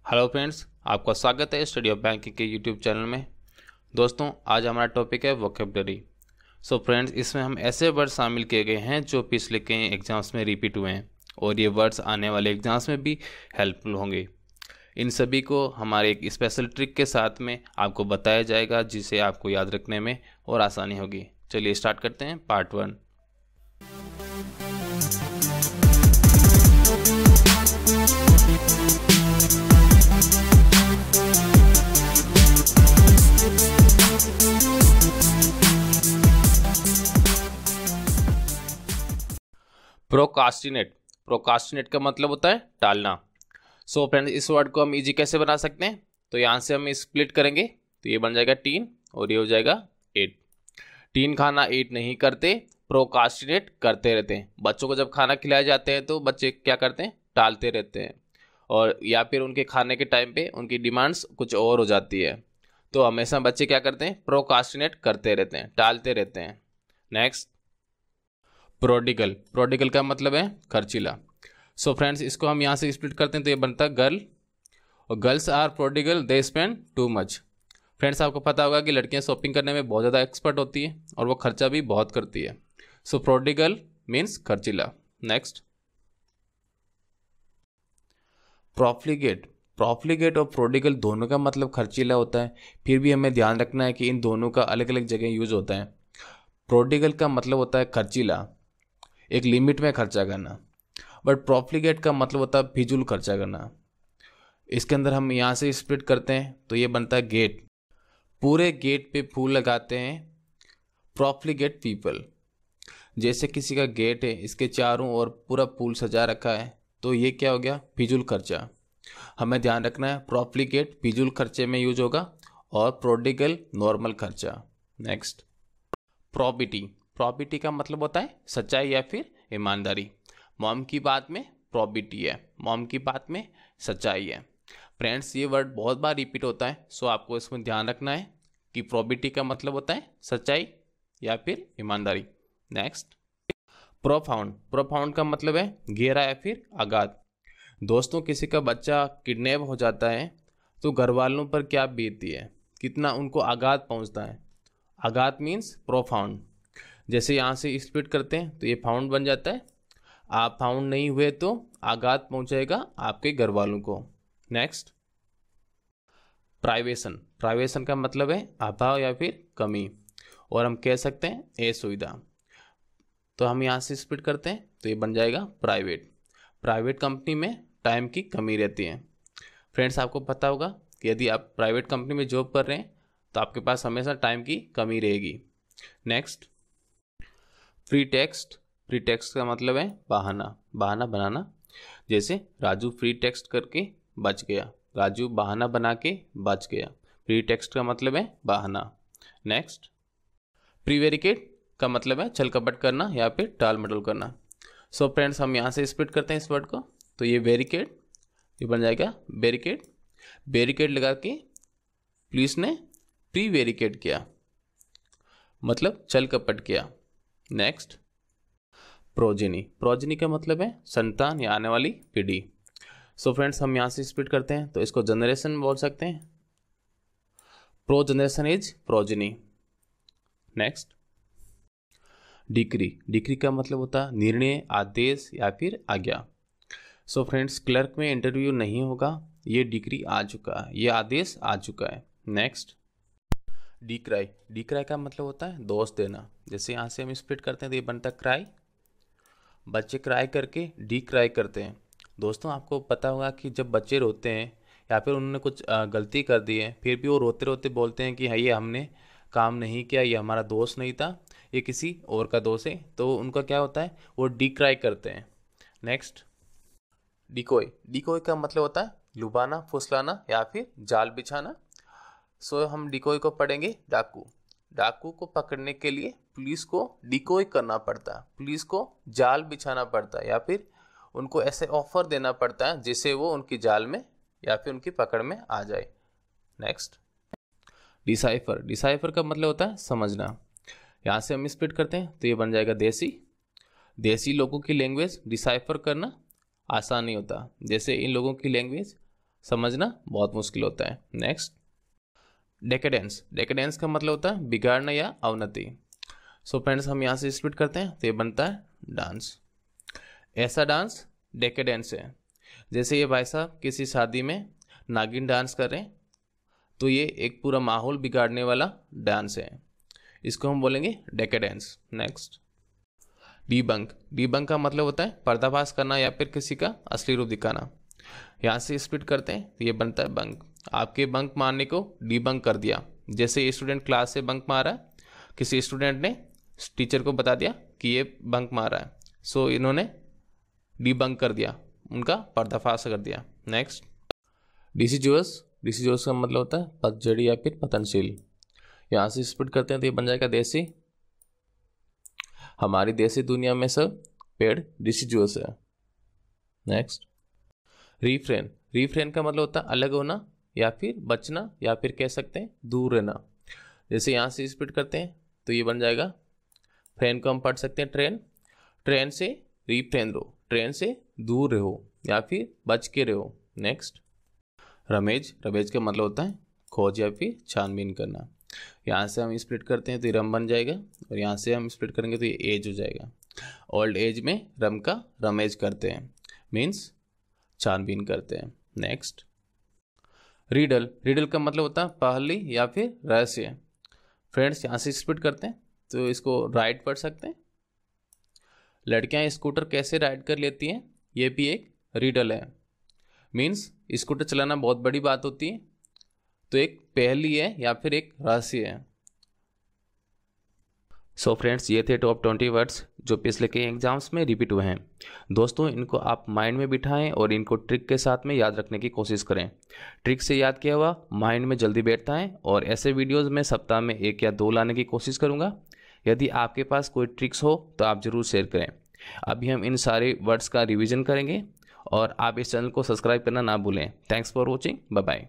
Hello friends, आपका स्वागत है स्टडी ऑफ बैंकिंग के यूट्यूब चैनल में। दोस्तों, आज हमारा टॉपिक है वोकैबुलरी। सो फ्रेंड्स, इसमें हम ऐसे वर्ड शामिल किए गए हैं जो पिछले कई एग्जाम्स में रिपीट हुए हैं और ये वर्ड्स आने वाले एग्जाम्स में भी हेल्पफुल होंगे। इन सभी को हमारे एक स्पेशल ट्रिक के साथ में आपको बताया जाएगा, जिसे आपको याद रखने में और आसानी होगी। चलिए स्टार्ट करते हैं पार्ट 1। प्रोकास्टिनेट का मतलब होता है टालना। सो फ्रेंड्स, इस वर्ड को हम इजी कैसे बना सकते हैं, तो यहाँ से हम स्प्लिट करेंगे तो ये बन जाएगा टीन और ये हो जाएगा एट। टीन खाना एट नहीं करते, प्रोकास्टिनेट करते रहते हैं। बच्चों को जब खाना खिलाए जाते हैं तो बच्चे क्या करते हैं, टालते रहते हैं, और या फिर उनके खाने के टाइम पे उनकी डिमांड्स कुछ और हो जाती है। तो हमेशा बच्चे क्या करते हैं, प्रोकास्टिनेट करते रहते हैं, टालते रहते हैं। नेक्स्ट, प्रोडिगल का मतलब है खर्चीला। सो फ्रेंड्स, इसको हम यहाँ से स्प्लिट करते हैं तो ये बनता है गर्ल, और girls are prodigal, they spend too much. Friends, आपको पता होगा कि लड़कियाँ शॉपिंग करने में बहुत ज़्यादा एक्सपर्ट होती है और वो खर्चा भी बहुत करती है। सो प्रोडिगल मीन्स खर्चीला। नेक्स्ट, प्रॉफ्लिगेट और प्रोडिगल दोनों का मतलब खर्चीला होता है, फिर भी हमें ध्यान रखना है कि इन दोनों का अलग अलग जगह यूज होता है। प्रोडिगल का मतलब होता है खर्चीला, एक लिमिट में खर्चा करना, बट प्रॉफ्लिगेट का मतलब होता है फिजूल खर्चा करना। इसके अंदर हम यहाँ से स्प्लिट करते हैं तो ये बनता है गेट। पूरे गेट पे फूल लगाते हैं प्रॉफ्लिगेट पीपल। जैसे किसी का गेट है, इसके चारों ओर पूरा फूल सजा रखा है, तो ये क्या हो गया, फिजूल खर्चा। हमें ध्यान रखना है प्रॉफ्लिगेट फिजूल खर्चे में यूज होगा और प्रोडिगल नॉर्मल खर्चा। नेक्स्ट, प्रॉबिटी का मतलब होता है सच्चाई या फिर ईमानदारी। मॉम की बात में प्रॉबिटी है, मॉम की बात में सच्चाई है। फ्रेंड्स, ये वर्ड बहुत बार रिपीट होता है, सो आपको इसमें ध्यान रखना है कि प्रॉबिटी का मतलब होता है सच्चाई या फिर ईमानदारी। नेक्स्ट, प्रोफाउंड का मतलब है गहरा या फिर अगाध। दोस्तों, किसी का बच्चा किडनैप हो जाता है तो घर वालों पर क्या बीतती है, कितना उनको आघात पहुंचता है। आघात मीन्स प्रोफाउंड। जैसे यहाँ से स्प्लिट करते हैं तो ये फाउंड बन जाता है। आप फाउंड नहीं हुए तो आघात पहुंचेगा आपके घर वालों को। नेक्स्ट, प्राइवेशन का मतलब है अभाव या फिर कमी, और हम कह सकते हैं असुविधा। तो हम यहाँ से स्प्लिट करते हैं तो ये बन जाएगा प्राइवेट कंपनी में टाइम की कमी रहती है। फ्रेंड्स, आपको पता होगा कि यदि आप प्राइवेट कंपनी में जॉब कर रहे हैं तो आपके पास हमेशा टाइम की कमी रहेगी। नेक्स्ट, प्रीटेक्स्ट का मतलब है बहाना बनाना। जैसे राजू फ्री टेक्स्ट करके बच गया, राजू बहाना बना के बच गया। प्रीटेक्स्ट का मतलब है बहाना। नेक्स्ट, प्रीवेरिकेट का मतलब है छल कपट करना या फिर टाल मटोल करना। सो फ्रेंड्स, हम यहाँ से स्प्लिट करते हैं इस वर्ड को तो ये वेरिकेड, ये बन जाएगा बैरिकेड लगा के पुलिस ने प्रीवेरिकेट किया, मतलब छल कपट किया। नेक्स्ट, प्रोजेनी का मतलब है संतान या आने वाली पीढ़ी। सो फ्रेंड्स, हम यहाँ से स्प्लिट करते हैं तो इसको जनरेशन बोल सकते हैं। Pro generation is progeny. Next, decree का मतलब होता है निर्णय, आदेश या फिर आज्ञा। सो फ्रेंड्स, क्लर्क में इंटरव्यू नहीं होगा, ये डिक्री आ चुका है, ये आदेश आ चुका है। नेक्स्ट, डिक्राई का मतलब होता है दोष देना। जैसे यहाँ से हम स्प्लिट करते हैं तो ये बनता है क्राई। बच्चे क्राई करके डिक्राई करते हैं। दोस्तों, आपको पता होगा कि जब बच्चे रोते हैं या फिर उन्होंने कुछ गलती कर दी है, फिर भी वो रोते रोते बोलते हैं कि हाँ, ये हमने काम नहीं किया, ये हमारा दोष नहीं था, ये किसी और का दोष है, तो उनका क्या होता है, वो डिक्राई करते हैं। नेक्स्ट, डिकोय का मतलब होता है लुभाना, फुसलाना या फिर जाल बिछाना। सो हम डिकोय को पढ़ेंगे डाकू को पकड़ने के लिए पुलिस को डिकोय करना पड़ता है, पुलिस को जाल बिछाना पड़ता है या फिर उनको ऐसे ऑफर देना पड़ता है जिससे वो उनकी जाल में या फिर उनकी पकड़ में आ जाए। नेक्स्ट, डिसाइफर का मतलब होता है समझना। यहाँ से हम स्प्लिट करते हैं तो ये बन जाएगा देसी लोगों की लैंग्वेज डिसाइफर करना आसान नहीं होता। जैसे इन लोगों की लैंग्वेज समझना बहुत मुश्किल होता है। नेक्स्ट, डेकेडेंस। डेकेडेंस का मतलब होता है बिगाड़ना या अवनति। सो फ्रेंड्स, हम यहाँ से स्प्लिट करते हैं तो ये बनता है डांस। ऐसा डांस डेकेडेंस है। जैसे ये भाई साहब किसी शादी में नागिन डांस कर रहे हैं, तो ये एक पूरा माहौल बिगाड़ने वाला डांस है, इसको हम बोलेंगे डेकेडेंस। Next, debunk. डीबंक का मतलब होता है पर्दाफाश करना या फिर किसी का असली रूप दिखाना। यहाँ से स्प्लिट करते हैं तो ये बनता है बंक। आपके बंक मारने को डीबंक कर दिया। जैसे ये स्टूडेंट क्लास से बंक मारा है, किसी स्टूडेंट ने टीचर को बता दिया कि ये बंक मारा है, सो इन्होंने डीबंक कर दिया, उनका पर्दाफाश कर दिया। नेक्स्ट, डिसिजुअस। डिसिजुअस का मतलब होता है पतझड़ी या फिर पतनशील। यहाँ से स्प्लिट करते हैं तो ये बन जाएगा देसी। हमारी देसी दुनिया में सब पेड़ डिसिजुअस है। Next, refrain. रिफ्रेन का मतलब होता है अलग होना या फिर बचना या फिर कह सकते हैं दूर रहना। जैसे यहाँ से स्प्लिट करते हैं तो ये बन जाएगा, फ्रेन को हम पढ़ सकते हैं ट्रेन। ट्रेन से रिफ्रेन रहो, ट्रेन से दूर रहो या फिर बच के रहो। नेक्स्ट, रमेज। रमेज का मतलब होता है खोज या फिर छानबीन करना। यहाँ से हम स्प्लिट करते हैं तो ये रम बन जाएगा, और यहाँ से हम स्प्लिट करेंगे तो ये एज हो जाएगा। ओल्ड एज में रम का रमेज करते हैं, मीन्स छानबीन करते हैं। नेक्स्ट, रीडल। रीडल का मतलब होता है पहेली या फिर रहस्य। फ्रेंड्स, यहाँ से स्प्लिट करते हैं तो इसको राइड पढ़ सकते हैं। लड़कियां स्कूटर कैसे राइड कर लेती हैं, ये भी एक रीडल है। मीन्स स्कूटर चलाना बहुत बड़ी बात होती है, तो एक पहेली है या फिर एक रहस्य है। सो फ्रेंड्स, ये थे टॉप 20 वर्ड्स जो पिछले कई एग्जाम्स में रिपीट हुए हैं। दोस्तों, इनको आप माइंड में बिठाएं और इनको ट्रिक के साथ में याद रखने की कोशिश करें। ट्रिक से याद किया हुआ माइंड में जल्दी बैठता है, और ऐसे वीडियोस में सप्ताह में 1 या 2 लाने की कोशिश करूँगा। यदि आपके पास कोई ट्रिक्स हो तो आप ज़रूर शेयर करें। अभी हम इन सारे वर्ड्स का रिविज़न करेंगे, और आप इस चैनल को सब्सक्राइब करना ना भूलें। Thanks for watching, bye bye.